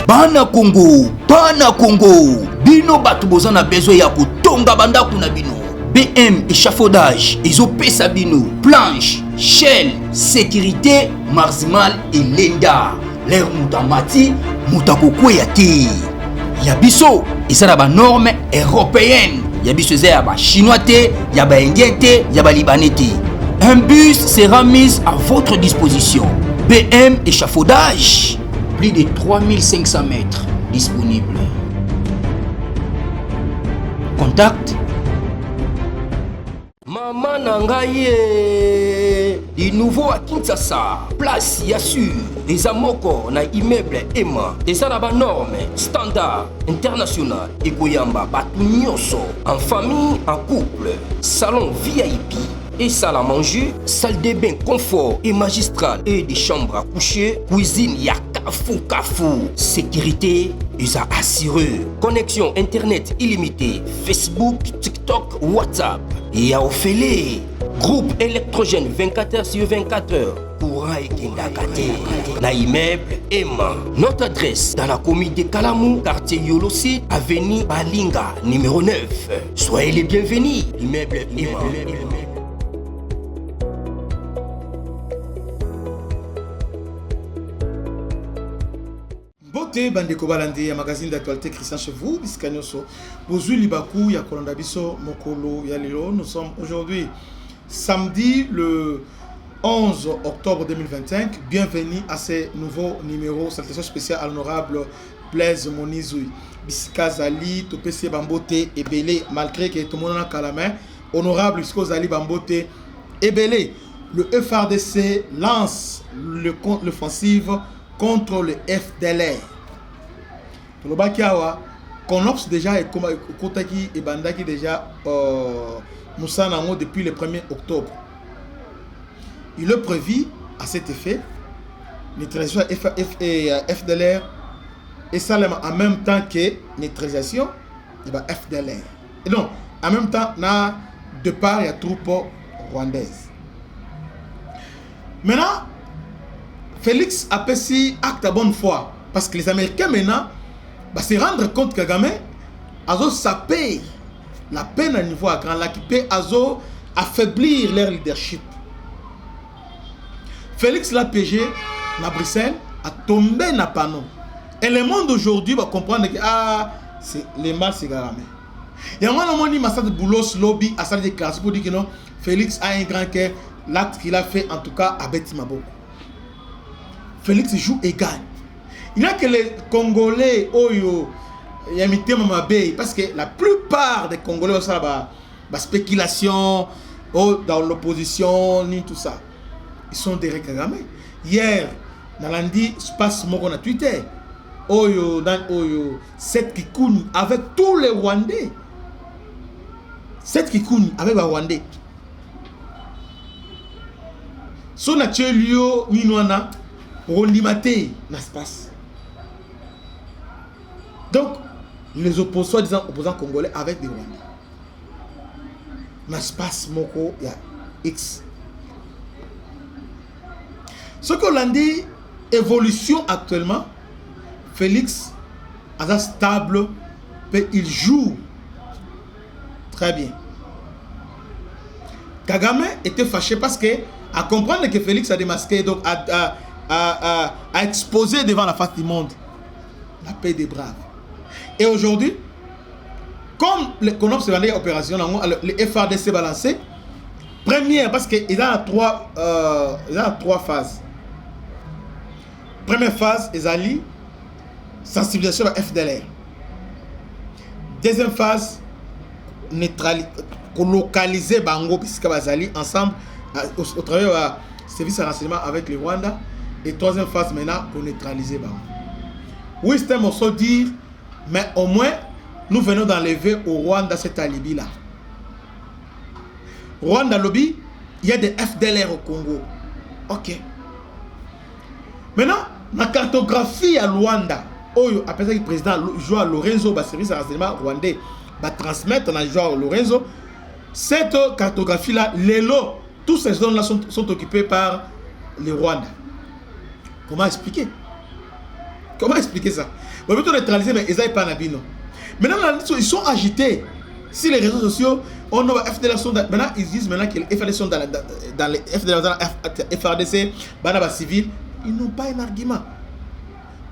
Bana Congo, bino batu bozana besoin ya kotonga bandaku na bino. BM échafaudage, ezopesa bino planche, shell, sécurité, maximal et lenda. L'air mutamati, mutakokweya te. Ya biso, ezala ba norme européenne. Ya biso ezala ba chinois te, ya ba indien te, ya ba libanais te. Un bus sera mis à votre disposition. BM échafaudage, plus de 3500 mètres disponibles. Contact Maman Nangaye, du nouveau à Kinshasa, place Yassur, des amoko na immeuble Emma, des arabes normes, standard, international, et Goyamba, Batunyoso, en famille, en couple, salon VIP, et salle à manger, salle de bain confort et magistral, et des chambres à coucher, cuisine Kafou, sécurité, USA assuré, connexion internet illimité, Facebook, TikTok, WhatsApp, et à Ophélie, groupe électrogène 24h/24h, courant et Kindakate, na immeuble Emma. Notre adresse dans la commune de Kalamou, quartier Yolosi, avenue Balinga, numéro 9. Soyez les bienvenus, immeuble Emma. Beauté bandeko balandi ya magazine d'actualité Christian chez vous biskanyoso bozui libaku ya kolanda biso mokolo ya lelo. Nous sommes aujourd'hui samedi le 11 octobre 2025. Bienvenue à ce nouveau numéro. Salutation spéciale à l'honorable Blaise Monizui Bisikazali Topese Bambote Ebele, malgré que tout le monde a la main. Honorable Bisikazali Bambote Ebele, le FRDC lance l'offensive contre le FDLR. Le Bakiawa, Konops déjà et Kotaki et Bandaki déjà Moussa Nango depuis le 1er octobre. Il est prévu à cet effet neutralisation FDLR et ça en même temps que neutralisation de FDLR. Et donc, en même temps, na de part il y a troupes rwandaises. Maintenant, Félix a passé acte à bonne foi parce que les Américains maintenant se rendre compte que Kagame ça paye la peine à niveau à grand lac, peut affaiblir leur leadership. Félix l'a PG à Bruxelles a tombé dans panneau. Et le monde aujourd'hui va comprendre que c'est les mal c'est Kagame. Il y a un moment où Massad Boulos lobby a sa déclaration pour dire que non, Félix a un grand cœur, l'acte qu'il a fait en tout cas a bêti Maboko. Félix joue et gagne. Il n'y a que les Congolais, Oyo, Yamité Mamabé, parce que la plupart des Congolais ont ça, spéculation, dans l'opposition, ni tout ça. Ils sont derrière Kagame. Hier, Nalandi passe mon à Twitter. Oyo, dans Oyo, Seth Kikouni avec tous les Rwandais. Seth Kikouni avec les Rwandais. Son actuelio, Ninwana. Rondimate l'espace. Donc, les opposants congolais avec des Rwandais. L'espace Moko, il y a X. Ce qu'on a dit, évolution actuellement, Félix est stable, mais il joue très bien. Kagame était fâché parce que, à comprendre que Félix a démasqué, donc à exposer devant la face du monde la paix des braves. Et aujourd'hui, comme le CONOPS c'est l'opération, le FRDC balancé, première, parce qu'il a trois phases. Première phase, ils allaient sensibilisation à FDLR. Deuxième phase, localiser Bango, puisque Bazali ensemble au travers du service de renseignement avec le Rwanda. Et troisième phase maintenant pour neutraliser Bango. Oui, c'est un morceau dire, mais au moins nous venons d'enlever au Rwanda cet alibi là. Rwanda lobby, il y a des FDLR au Congo. Ok. Maintenant, la cartographie à Rwanda, après ça, le président Joao Lorenzo, le service de renseignement rwandais, va transmettre à Joao Lorenzo. Cette cartographie là, les lots, toutes ces zones là sont occupées par les Rwandais. Comment expliquer? Comment expliquer ça? Bon, plutôt neutraliser, mais ils n'aillent pas Nabino. Maintenant, ils sont agités. Si les réseaux sociaux, on a FDL sont maintenant, ils disent maintenant que les FDL sont dans les FDL, dans la FRDC, Banaba civil, ils n'ont pas un argument.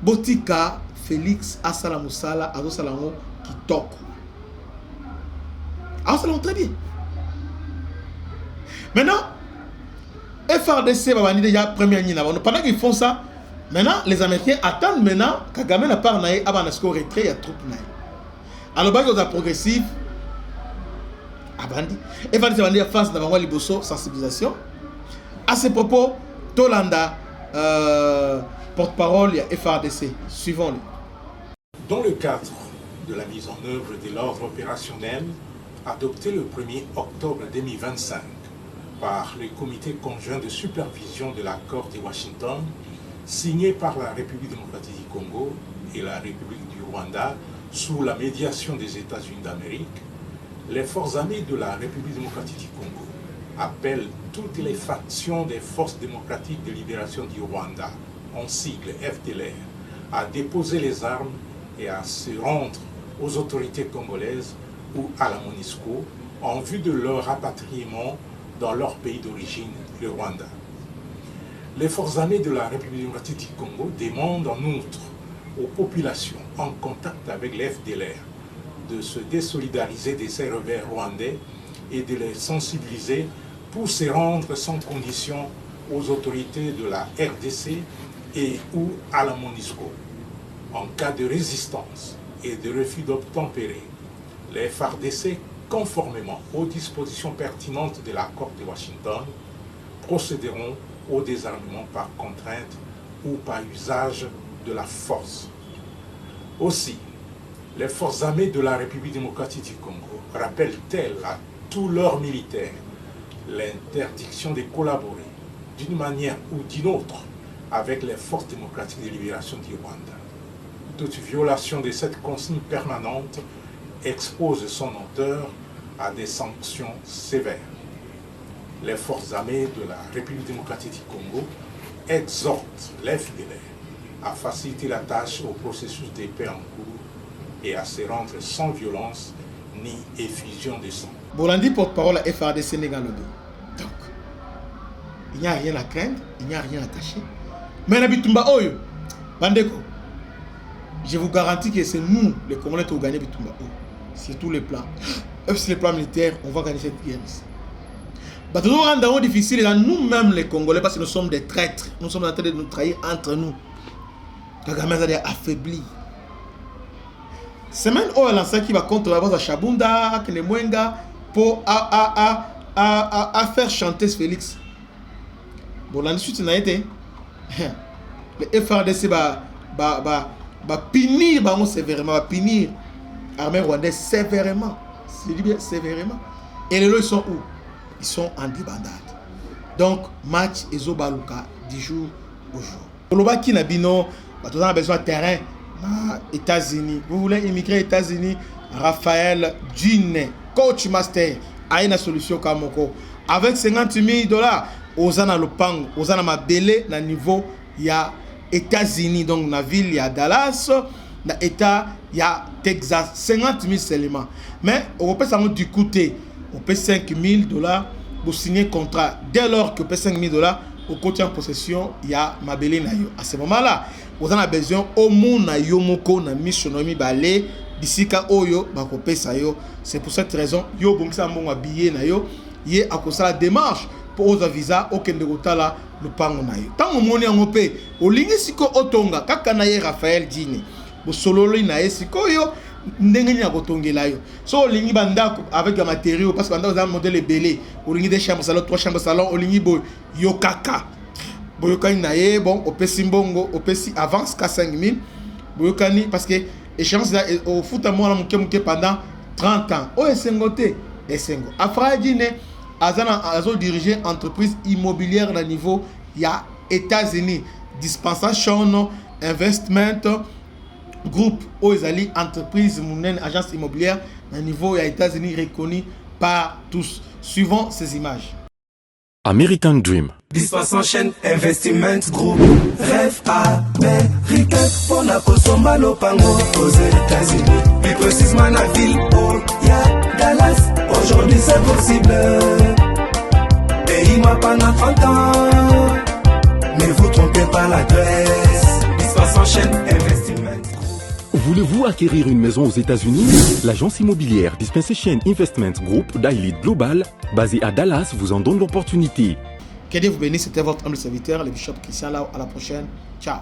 Botika, Félix, Asala Moussala, Azo Salamo, qui toque. Alors, ça très bien. Maintenant, FRDC, déjà première ligne. Pendant qu'ils font ça, maintenant, les Américains attendent maintenant Kagame n'a pas naï, avant de retrait, il y a trop naï. Alors, il y a progressif. Abandi. FRDC va dire face à Liboso, sensibilisation. À ce propos, Tolanda, porte-parole, il y a FRDC. Suivons-le. Dans le cadre de la mise en œuvre de l'ordre opérationnel adopté le 1er octobre 2025 par le comité conjoint de supervision de l'accord de Washington, signé par la République démocratique du Congo et la République du Rwanda sous la médiation des États-Unis d'Amérique, les forces armées de la République démocratique du Congo appellent toutes les factions des forces démocratiques de libération du Rwanda, en sigle FDLR, à déposer les armes et à se rendre aux autorités congolaises ou à la MONUSCO en vue de leur rapatriement dans leur pays d'origine, le Rwanda. Les forces armées de la République démocratique du Congo demandent en outre aux populations en contact avec les FDLR de se désolidariser des ces rebelles rwandais et de les sensibiliser pour se rendre sans condition aux autorités de la RDC et ou à la MONUSCO. En cas de résistance et de refus d'obtempérer, les FARDC, conformément aux dispositions pertinentes de l'accord de Washington, procéderont au désarmement par contrainte ou par usage de la force. Aussi, les forces armées de la République démocratique du Congo rappellent-elles à tous leurs militaires l'interdiction de collaborer d'une manière ou d'une autre avec les forces démocratiques de libération du Rwanda. Toute violation de cette consigne permanente expose son auteur à des sanctions sévères. Les forces armées de la République démocratique du Congo exhortent les FDLR à faciliter la tâche au processus de paix en cours et à se rendre sans violence ni effusion de sang. Bolandi porte-parole à FRDC Sénégal. Donc, il n'y a rien à craindre, il n'y a rien à cacher. Mais Nabitumba Oyo, Bandeko, je vous garantis que c'est nous, les Congolais, qui avons gagné Bitumba Oyo. Sur tous les plans. Même sur les plans militaires, on va gagner cette guerre ici. Bah, toujours rendre difficile à nous-mêmes, les Congolais, parce que nous sommes des traîtres. Nous sommes en train de nous trahir entre nous. Kagame a affaibli. Semaine où elle lancé qui va contre la base à Chabunda, Kenemwenga, pour faire chanter Félix. Bon, la suite n'a été. Le FRDC va punir sévèrement, va punir l'armée rwandaise sévèrement. C'est dit bien sévèrement. Et les lots, ils sont où? Ils sont en débandade. Donc, match Ezobaluka, 10 jours au jour. Oloba Kinabino, on a besoin de terrain. États-Unis. Vous voulez immigrer aux États-Unis? Raphaël Dune, coach master, a une solution Kamoko. Avec 50 000 $, Ozana Lopang, Ozana Mabele, na niveau, il y a États-Unis, donc na ville, il y a Dallas, na État, il y a Texas, 50 000 seulement. Mais on peut s'en du côté, on paie 5 000 $ pour signer contrat. Dès lors que on paie 5 000 $, au côté en possession, il y a Mabele Nayo. À ce moment-là, vous avez besoin au monde na yo moko na missionomi balé bisika oyo bakope sayo. C'est pour cette raison yo bongisa mbongo billet na yo yé akosa la démarche pour oza visa okende kotala lupango na yo. Tango moni yango pe olingi siko otonga kaka na ye Raphaël Dine bo sololo na ye siko yo ndenge ni akotongela yo. So olingi bandako avec des matériaux parce que bandako za modèle belé olingi des chambres salon 3 chambres salon olingi bo yo kaka boyokani na ye bon opesi mbongo opesi avance ka 5 000 boyokani parce que échéance là au foot à moi muke pendant 30 ans o esengote esengo Afradine azana azo diriger entreprise immobilière na niveau ya États-Unis dispensation investment groupe o ezali entreprise monene agence immobilière na niveau ya États-Unis reconnue par tous suivant ces images. American Dream. Dispassant chaîne Investment Group. Rêve américain pour la Kosomba Lopango aux États-Unis. Plus précisément la ville où il y a Dallas. Aujourd'hui c'est possible. Pays m'a pas 30 ans. Ne vous trompez pas l'adresse. Dispassant chaîne Investment Group. Voulez-vous acquérir une maison aux États-Unis? L'agence immobilière Dispensation Investment Group d'Elite Global, basée à Dallas, vous en donne l'opportunité. Que Dieu vous bénisse, c'était votre humble serviteur, le bishop Christian Lau. À la prochaine. Ciao.